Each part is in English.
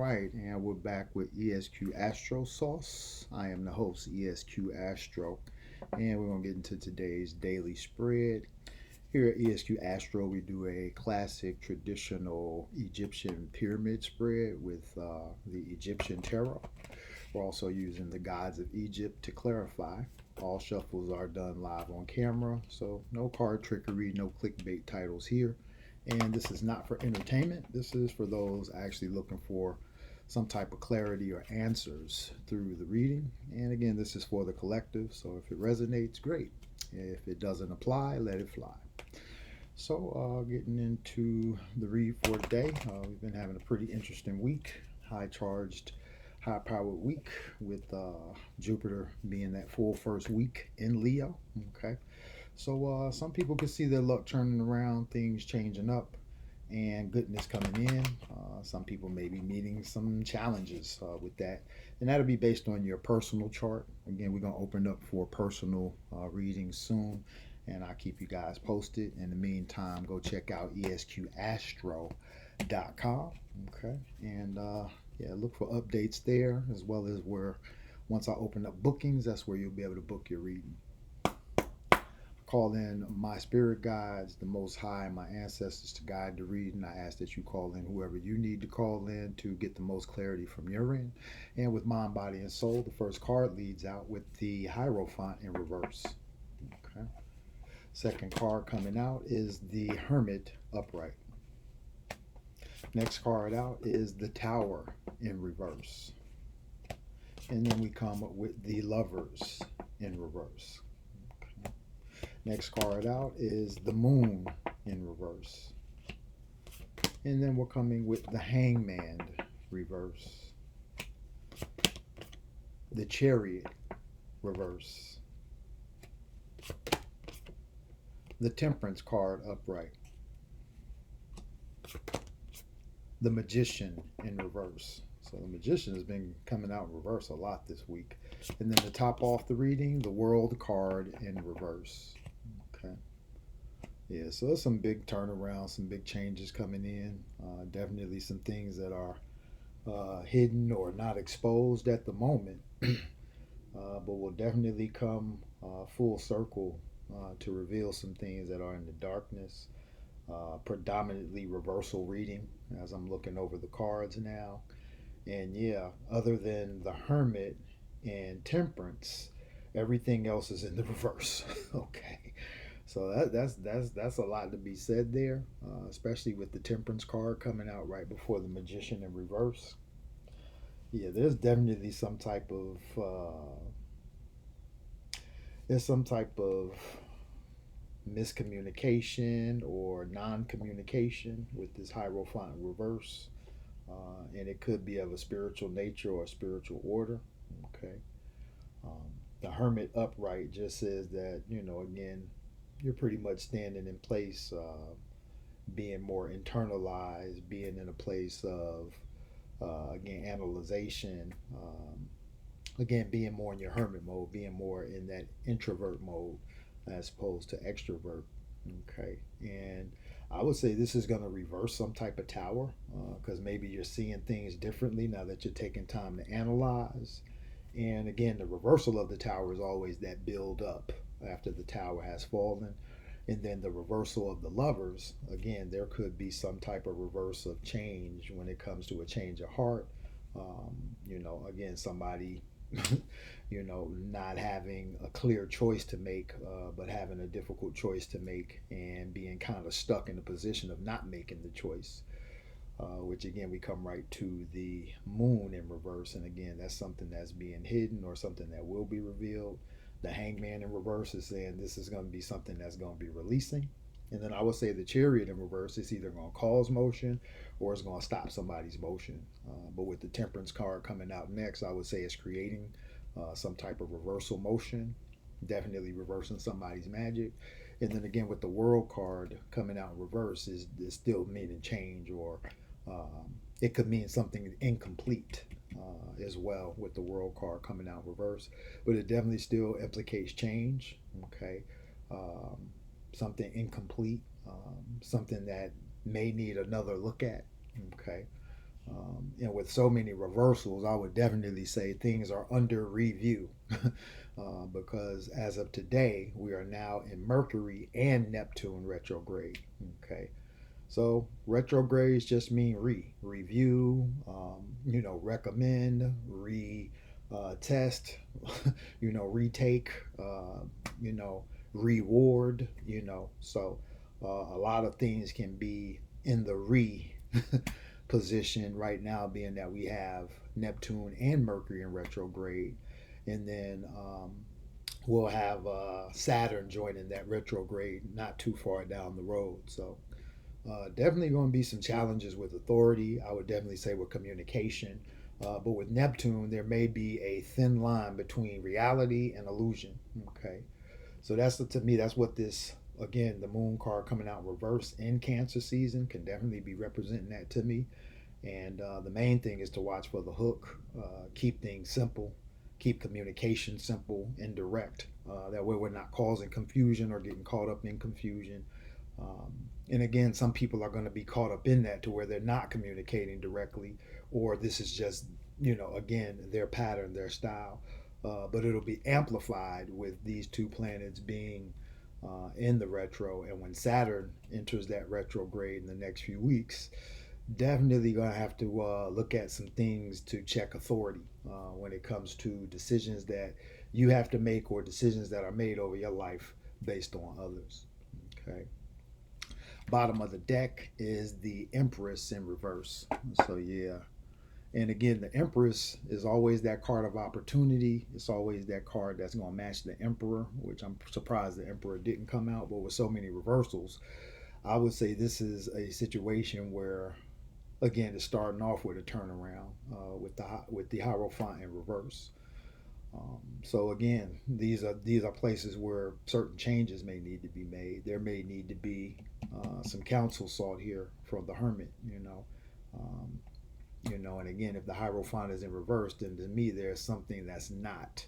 right, and we're back with ESQ-Astro sauce. I am the host, ESQ-Astro, and we're going to get into today's daily spread. Here at ESQ-Astro, we do a classic traditional Egyptian pyramid spread with the Egyptian tarot. We're also using the gods of Egypt to clarify. All shuffles are done live on camera, so no card trickery, no clickbait titles here. And this is not for entertainment. This is for those actually looking for some type of clarity or answers through the reading. And again, this is for the collective. So if it resonates, great. If it doesn't apply, let it fly. So getting into the read for today, we've been having a pretty interesting week. High charged, high powered week with Jupiter being that full first week in Leo. Okay. So some people can see their luck turning around, things changing up, and goodness coming in. Some people may be meeting some challenges with that, and that'll be based on your personal chart. Again, we're gonna open up for personal readings soon, and I'll keep you guys posted. In the meantime, go check out ESQAstro.com. Okay, and yeah, look for updates there as well as where once I open up bookings, that's where you'll be able to book your reading. Call in my spirit guides, the Most High, and my ancestors to guide the reading. I ask that you call in whoever you need to call in to get the most clarity from your end. And with mind, body, and soul, the first card leads out with the Hierophant in reverse. Okay. Second card coming out is the Hermit upright. Next card out is the Tower in reverse. And then we come up with the Lovers in reverse. Next card out is the Moon in reverse. And then we're coming with the Hangman reverse. The Chariot reverse. The Temperance card upright. The Magician in reverse. So the Magician has been coming out in reverse a lot this week. And then to top off the reading, the World card in reverse. Okay. Yeah, so there's some big turnarounds, some big changes coming in. Definitely some things that are hidden or not exposed at the moment, but will definitely come full circle to reveal some things that are in the darkness. Predominantly reversal reading as I'm looking over the cards now. And yeah, other than the Hermit and Temperance, everything else is in the reverse. Okay. So that's a lot to be said there, especially with the Temperance card coming out right before the Magician in reverse. Yeah, there's some type of miscommunication or non-communication with this Hierophant in reverse, and it could be of a spiritual nature or a spiritual order. Okay, the Hermit upright just says that again you're pretty much standing in place, being more internalized, being in a place of, again, analyzation, again, being more in your hermit mode, being more in that introvert mode as opposed to extrovert. Okay. And I would say this is going to reverse some type of tower because maybe you're seeing things differently now that you're taking time to analyze. And again, the reversal of the tower is always that build up after the tower has fallen. And then the reversal of the Lovers, again, there could be some type of reverse of change when it comes to a change of heart. Again, somebody, not having a clear choice to make, but having a difficult choice to make and being kind of stuck in the position of not making the choice. Which again, we come right to the Moon in reverse. And again, that's something that's being hidden or something that will be revealed. The Hangman in reverse is saying this is going to be something that's going to be releasing. And then I would say the Chariot in reverse is either going to cause motion or it's going to stop somebody's motion. But with the Temperance card coming out next, I would say it's creating some type of reversal motion, definitely reversing somebody's magic. And then again, with the World card coming out in reverse, is still meaning change, or it could mean something incomplete as well with the World card coming out in reverse. But it definitely still implicates change. Okay. Something incomplete, something that may need another look at. Okay. and with so many reversals, I would definitely say things are under review. Because as of today, we are now in Mercury and Neptune retrograde. Okay, so retrogrades just mean review, recommend, test, retake, you know, reward, So a lot of things can be in the position right now, being that we have Neptune and Mercury in retrograde, and then we'll have Saturn joining that retrograde not too far down the road. So definitely going to be some challenges with authority. I would definitely say with communication. But with Neptune, there may be a thin line between reality and illusion. Okay. So that's, to me, that's what this, again, the moon card coming out reverse in Cancer season can definitely be representing that to me. And the main thing is to watch for the hook, keep things simple, keep communication simple and direct. That way we're not causing confusion or getting caught up in confusion. And again, some people are going to be caught up in that to where they're not communicating directly, or this is just, again, their pattern, their style. But it'll be amplified with these two planets being in the retro. And when Saturn enters that retrograde in the next few weeks, definitely going to have to look at some things to check authority when it comes to decisions that you have to make or decisions that are made over your life based on others. Okay. Bottom of the deck is the Empress in reverse. So, yeah. And again, the Empress is always that card of opportunity. It's always that card that's going to match the Emperor, which I'm surprised the Emperor didn't come out. But with so many reversals, I would say this is a situation where, again, it's starting off with a turnaround with the Hierophant in reverse. So again, these are places where certain changes may need to be made. There may need to be some counsel sought here from the Hermit. And again, if the Hierophant is in reverse, then to me there's something that's not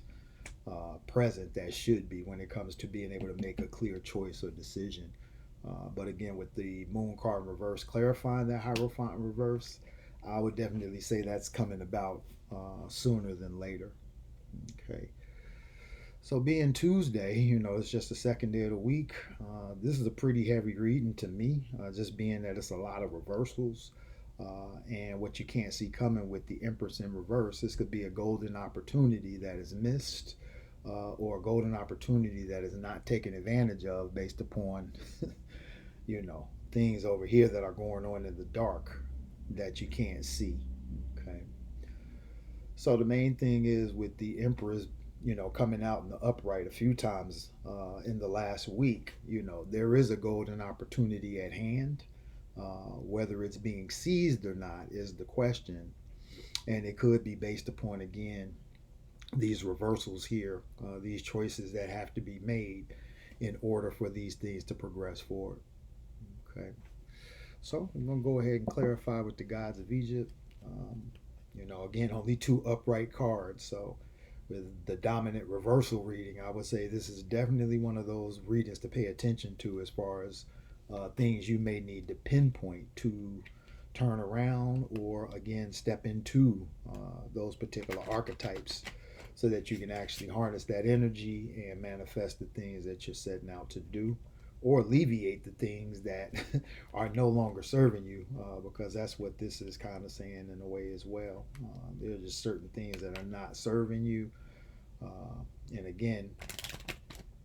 present that should be when it comes to being able to make a clear choice or decision. But again, with the Moon card in reverse clarifying that Hierophant in reverse, I would definitely say that's coming about sooner than later. Okay. So being Tuesday, it's just the second day of the week. This is a pretty heavy reading to me, just being that it's a lot of reversals. And what you can't see coming with the Empress in reverse, this could be a golden opportunity that is missed, or a golden opportunity that is not taken advantage of based upon, things over here that are going on in the dark that you can't see. Okay. So the main thing is with the Empress, coming out in the upright a few times in the last week, there is a golden opportunity at hand. Whether it's being seized or not is the question. And it could be based upon, again, these reversals here, these choices that have to be made in order for these things to progress forward. Okay. So I'm going to go ahead and clarify with the gods of Egypt. Again, only two upright cards. So with the dominant reversal reading, I would say this is definitely one of those readings to pay attention to as far as things you may need to pinpoint to turn around or, again, step into those particular archetypes so that you can actually harness that energy and manifest the things that you're setting out to do, or alleviate the things that are no longer serving you, because that's what this is kind of saying in a way as well. There are just certain things that are not serving you. And again,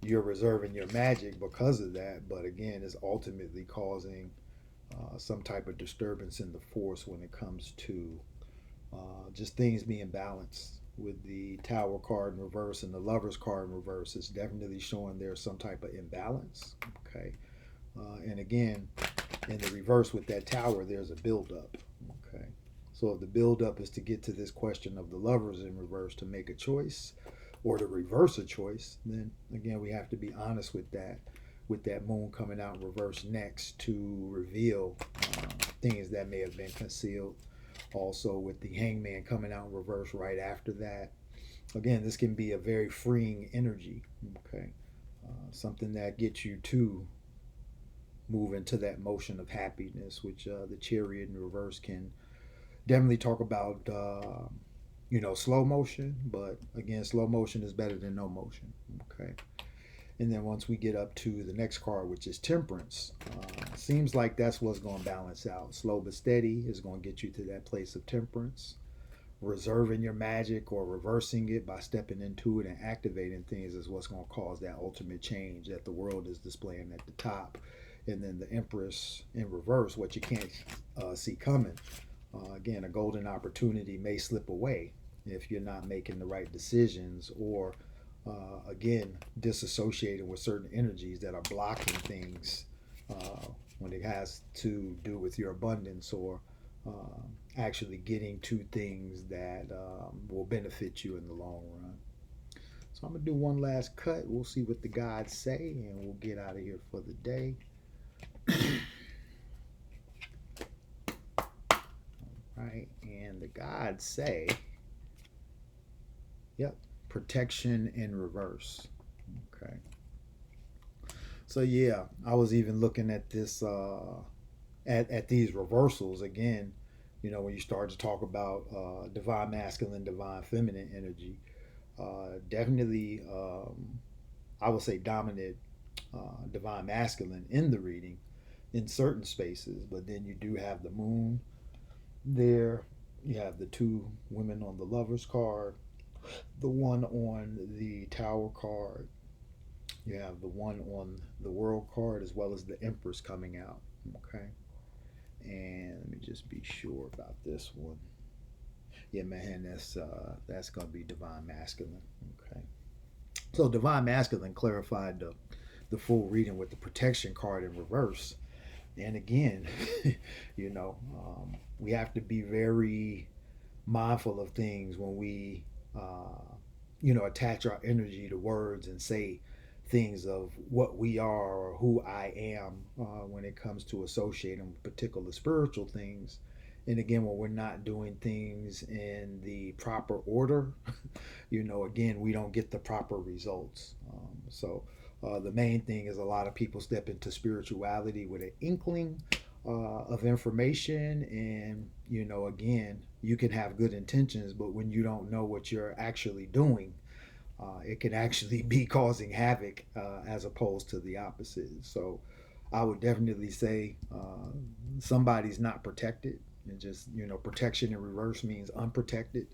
you're reserving your magic because of that, but again, it's ultimately causing some type of disturbance in the force when it comes to just things being balanced. With the Tower card in reverse and the Lovers card in reverse, it's definitely showing there's some type of imbalance. Okay. And again, in the reverse with that Tower, there's a buildup. Okay. So if the buildup is to get to this question of the Lovers in reverse to make a choice or to reverse a choice, then again, we have to be honest with that Moon coming out in reverse next to reveal things that may have been concealed. Also with the Hangman coming out in reverse right after that. Again, this can be a very freeing energy. Okay. Something that gets you to move into that motion of happiness, which the Chariot in reverse can Definitely talk about slow motion, but again, slow motion is better than no motion. Okay. And then once we get up to the next card, which is temperance, seems like that's what's going to balance out. Slow but steady is going to get you to that place of temperance. Reserving your magic or reversing it by stepping into it and activating things is what's going to cause that ultimate change that the world is displaying at the top. And then the Empress in reverse, what you can't see coming. Again, a golden opportunity may slip away if you're not making the right decisions, or again, disassociating with certain energies that are blocking things when it has to do with your abundance, or actually getting to things that will benefit you in the long run. So I'm going to do one last cut. We'll see what the gods say, and we'll get out of here for the day. Right, and the gods say, yep, protection in reverse. Okay. So yeah, I was even looking at this at these reversals again. When you start to talk about divine masculine, divine feminine energy, definitely I would say dominant divine masculine in the reading in certain spaces, but then you do have the moon there. You have the two women on the lovers card, the one on the tower card. You have the one on the world card, as well as the empress coming out. Okay. And let me just be sure about this one. Yeah, man, that's gonna be divine masculine. Okay. So divine masculine clarified the full reading with the protection card in reverse. And again, we have to be very mindful of things when we, attach our energy to words and say things of what we are or who I am when it comes to associating with particular spiritual things. And again, when we're not doing things in the proper order, again, we don't get the proper results. So the main thing is a lot of people step into spirituality with an inkling of information, and again, you can have good intentions, but when you don't know what you're actually doing, it can actually be causing havoc as opposed to the opposite. So I would definitely say somebody's not protected, and just protection in reverse means unprotected.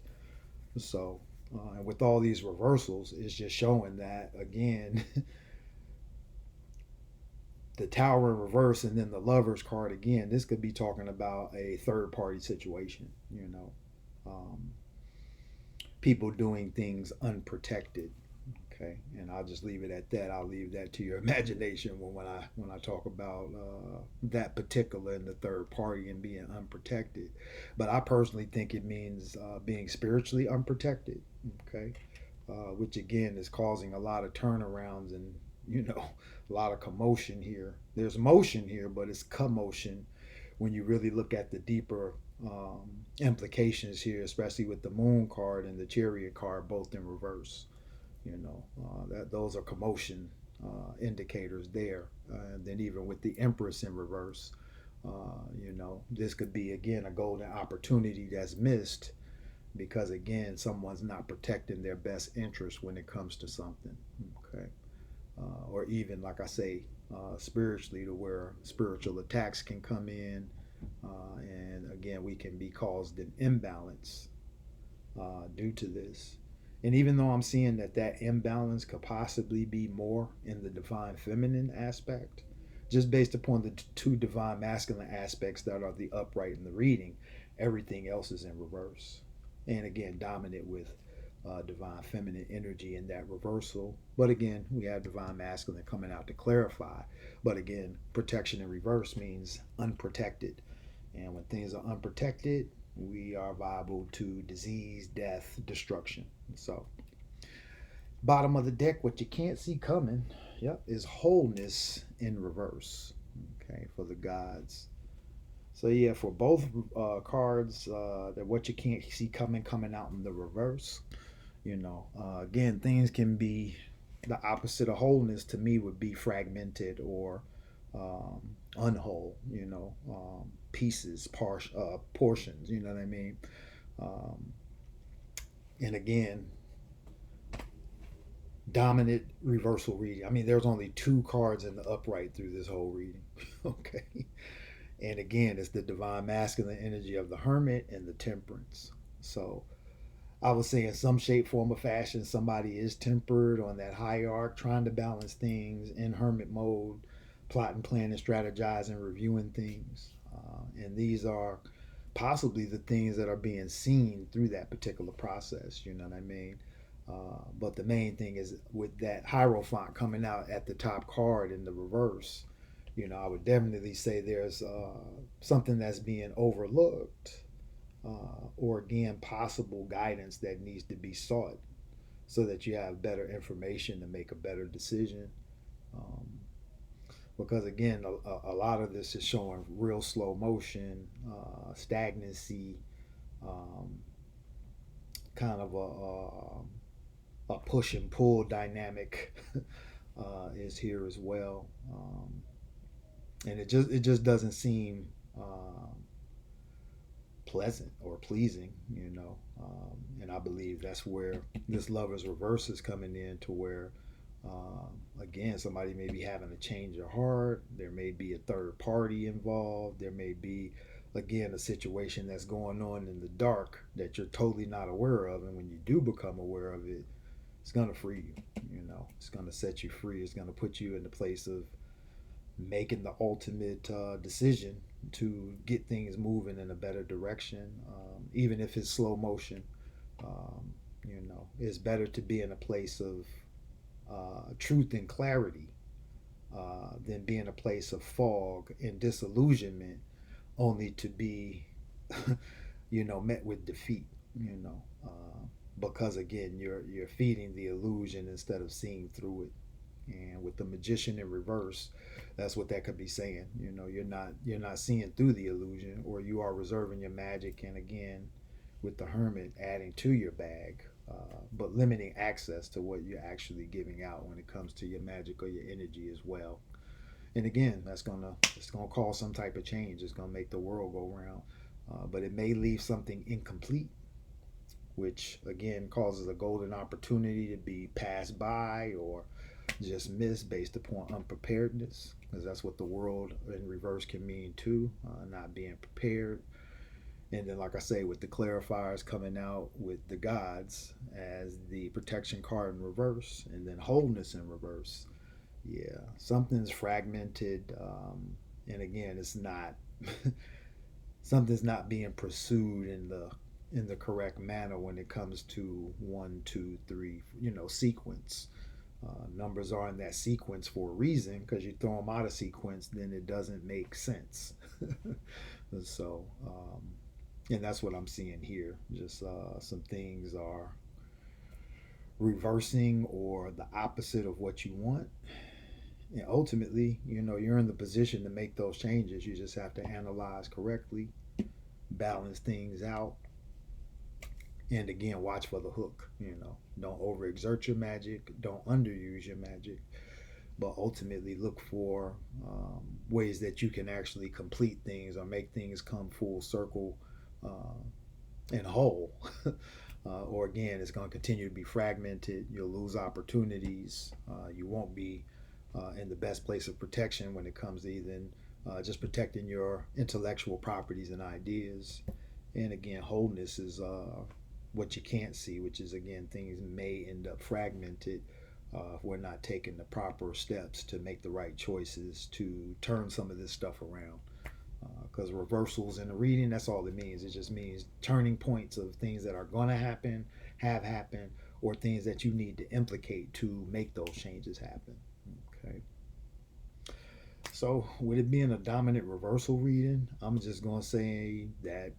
So and with all these reversals, it's just showing that again. The tower in reverse and then the lovers card again, this could be talking about a third party situation, um, people doing things unprotected. Okay, and I'll just leave it at that. I'll leave that to your imagination when I talk about that particular in the third party and being unprotected. But I personally think it means being spiritually unprotected. Okay, which again is causing a lot of turnarounds and a lot of commotion here. There's motion here, but it's commotion when you really look at the deeper implications here, especially with the moon card and the chariot card both in reverse. That those are commotion indicators there. And then even with the empress in reverse, this could be again a golden opportunity that's missed because again someone's not protecting their best interest when it comes to something. Okay. Or even like I say, spiritually, to where spiritual attacks can come in, and again we can be caused an imbalance due to this. And even though I'm seeing that imbalance could possibly be more in the divine feminine aspect, just based upon the two divine masculine aspects that are the upright in the reading, everything else is in reverse. And again, dominant with divine feminine energy in that reversal. But again, we have divine masculine coming out to clarify. But again, protection in reverse means unprotected. And when things are unprotected, we are liable to disease, death, destruction. So, bottom of the deck, what you can't see coming, yep, is wholeness in reverse. Okay, for the gods. So yeah, for both cards, that what you can't see coming out in the reverse. Again, things can be the opposite of wholeness. To me, would be fragmented or unwhole. pieces, portions. You know what I mean? Um, and again, dominant reversal reading. I mean, there's only two cards in the upright through this whole reading. Okay. And again, it's the divine masculine energy of the hermit and the temperance. So I would say in some shape, form, or fashion, somebody is tempered on that high arc, trying to balance things in hermit mode, plotting, planning, strategizing, reviewing things. And these are possibly the things that are being seen through that particular process. You know what I mean? But the main thing is with that Hierophant coming out at the top card in the reverse, I would definitely say there's something that's being overlooked, or again, possible guidance that needs to be sought so that you have better information to make a better decision. Um, because again, a lot of this is showing real slow motion, stagnancy, um, kind of a push and pull dynamic is here as well, and it just doesn't seem pleasant or pleasing, and I believe that's where this Lover's reverse is coming in, to where again, somebody may be having a change of heart. There may be a third party involved. There may be, again, a situation that's going on in the dark that you're totally not aware of, and when you do become aware of it, it's going to free you. It's going to set you free. It's going to put you in the place of making the ultimate decision to get things moving in a better direction, even if it's slow motion. It's better to be in a place of truth and clarity than be in a place of fog and disillusionment, only to be, met with defeat. Because again, you're feeding the illusion instead of seeing through it. And with the Magician in reverse, that's what that could be saying. You're not seeing through the illusion, or you are reserving your magic. And again, with the Hermit, adding to your bag, but limiting access to what you're actually giving out when it comes to your magic or your energy as well. And again, it's gonna cause some type of change. It's gonna make the world go round, but it may leave something incomplete, which again causes a golden opportunity to be passed by or just missed based upon unpreparedness, because that's what the world in reverse can mean too, not being prepared. And then, like I say, with the clarifiers coming out with the gods as the protection card in reverse, and then wholeness in reverse, yeah, something's fragmented, and again, it's not something's not being pursued in the correct manner when it comes to 1, 2, 3, sequence. Numbers are in that sequence for a reason, because you throw them out of sequence, then it doesn't make sense. So, and that's what I'm seeing here. Just some things are reversing or the opposite of what you want. And ultimately, you're in the position to make those changes. You just have to analyze correctly, balance things out, and again, watch for the hook. Don't overexert your magic, don't underuse your magic, but ultimately look for ways that you can actually complete things or make things come full circle and whole. Or again, it's going to continue to be fragmented. You'll lose opportunities. You won't be in the best place of protection when it comes to even just protecting your intellectual properties and ideas. And again, wholeness is what you can't see, which is, again, things may end up fragmented if we're not taking the proper steps to make the right choices to turn some of this stuff around. Because reversals in the reading, that's all it means. It just means turning points of things that are going to happen, have happened, or things that you need to implicate to make those changes happen. Okay. So, with it being a dominant reversal reading, I'm just going to say that,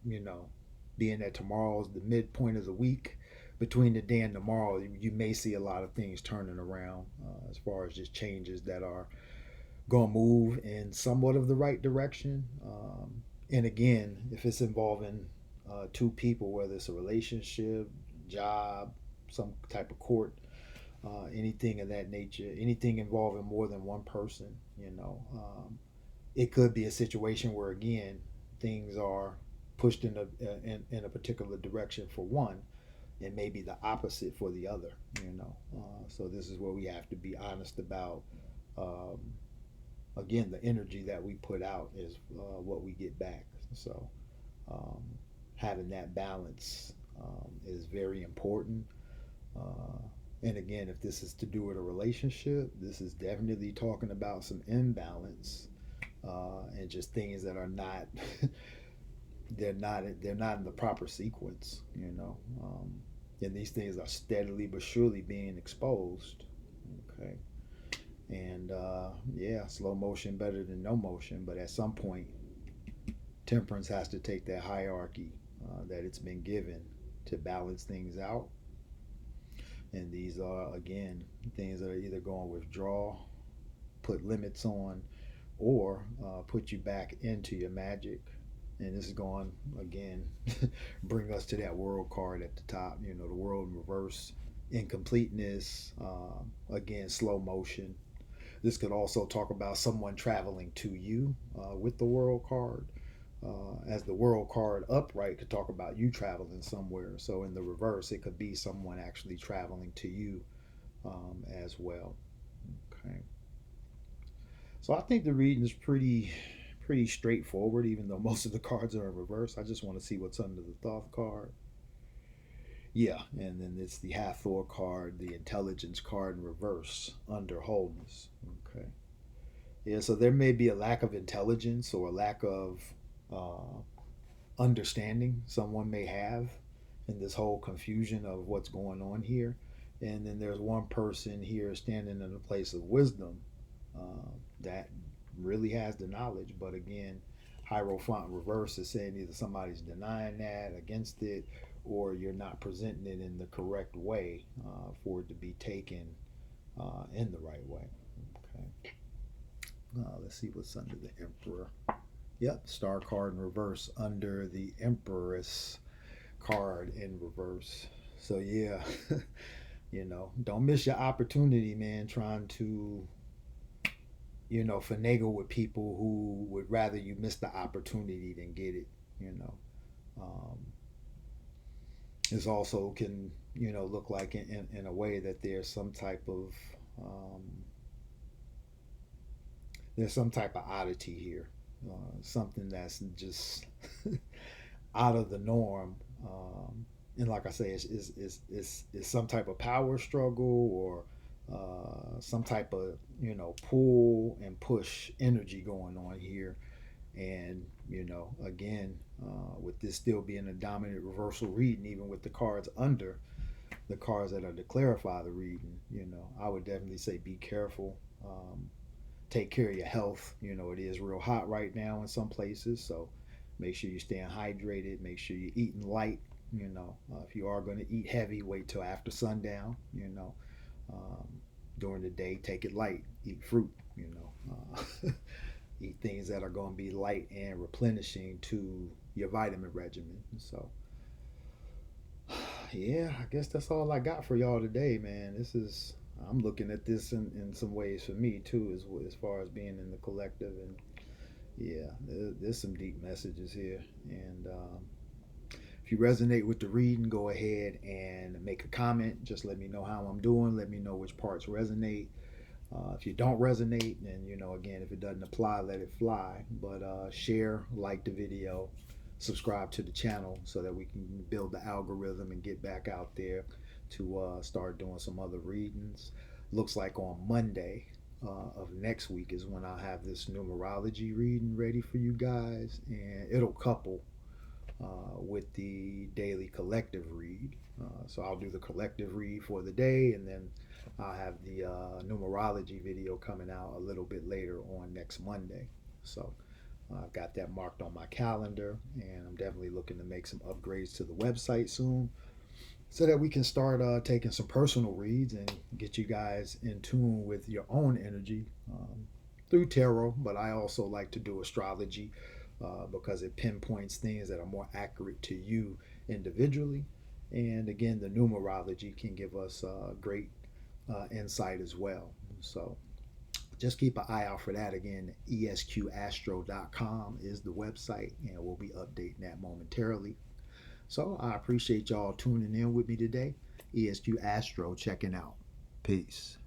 being that tomorrow's the midpoint of the week, between the day and tomorrow, you may see a lot of things turning around as far as just changes that are going to move in somewhat of the right direction. And again, if it's involving two people, whether it's a relationship, job, some type of court, anything of that nature, anything involving more than one person, it could be a situation where, again, things are pushed in a particular direction for one, and maybe the opposite for the other. So this is where we have to be honest about. Um, Again, the energy that we put out is what we get back. So um, having that balance is very important. Uh, and again, if this is to do with a relationship, this is definitely talking about some imbalance and just things that are not they're not in the proper sequence. And these things are steadily but surely being exposed. Okay, and yeah, slow motion better than no motion. But at some point, temperance has to take that hierarchy that it's been given to balance things out. And these are, again, things that are either going to withdraw, put limits on, or put you back into your magic. And this is going, again, bring us to that world card at the top, the world in reverse, incompleteness, again, slow motion. This could also talk about someone traveling to you with the world card. As the world card upright could talk about you traveling somewhere. So in the reverse, it could be someone actually traveling to you as well. Okay. So I think the reading is pretty straightforward, even though most of the cards are in reverse. I just want to see what's under the Thoth card. Yeah, and then it's the Hathor card, the Intelligence card in reverse under wholeness. Okay. Yeah, so there may be a lack of intelligence or a lack of uh, understanding someone may have in this whole confusion of what's going on here. And then there's one person here standing in a place of wisdom that really has the knowledge. But again, Hierophant reverse is saying either somebody's denying that, against it, or you're not presenting it in the correct way for it to be taken in the right way. Okay. Let's see what's under the Emperor. Yep, Star card in reverse under the Empress card in reverse. So yeah, don't miss your opportunity, man. Trying to, finagle with people who would rather you miss the opportunity than get it. Um, this also can, look like in a way that um, there's some type of oddity here, something that's just out of the norm. And like I say, it's some type of power struggle or some type of pull and push energy going on here. And again, with this still being a dominant reversal reading, even with the cards under the cards that are to clarify the reading, I would definitely say be careful. Take care of your health. It is real hot right now in some places, so make sure you're staying hydrated. Make sure you're eating light. If you are going to eat heavy, wait till after sundown. Um, During the day, take it light. Eat fruit. Eat things that are going to be light and replenishing to your vitamin regimen. So, yeah, I guess that's all I got for y'all today, man. I'm looking at this in some ways for me too, as far as being in the collective. And yeah, there's some deep messages here. And if you resonate with the reading, go ahead and make a comment. Just let me know how I'm doing. Let me know which parts resonate. If you don't resonate, then again, if it doesn't apply, let it fly. But share, like the video, subscribe to the channel so that we can build the algorithm and get back out there to start doing some other readings. Looks like on Monday of next week is when I'll have this numerology reading ready for you guys, and it'll couple with the daily collective read. So I'll do the collective read for the day, and then I'll have the numerology video coming out a little bit later on next Monday. So I've got that marked on my calendar, and I'm definitely looking to make some upgrades to the website soon so that we can start taking some personal reads and get you guys in tune with your own energy through tarot. But I also like to do astrology because it pinpoints things that are more accurate to you individually. And again, the numerology can give us great insight as well. So just keep an eye out for that. Again, ESQ-Astro.com is the website, and we'll be updating that momentarily. So I appreciate y'all tuning in with me today. ESQ Astro checking out. Peace.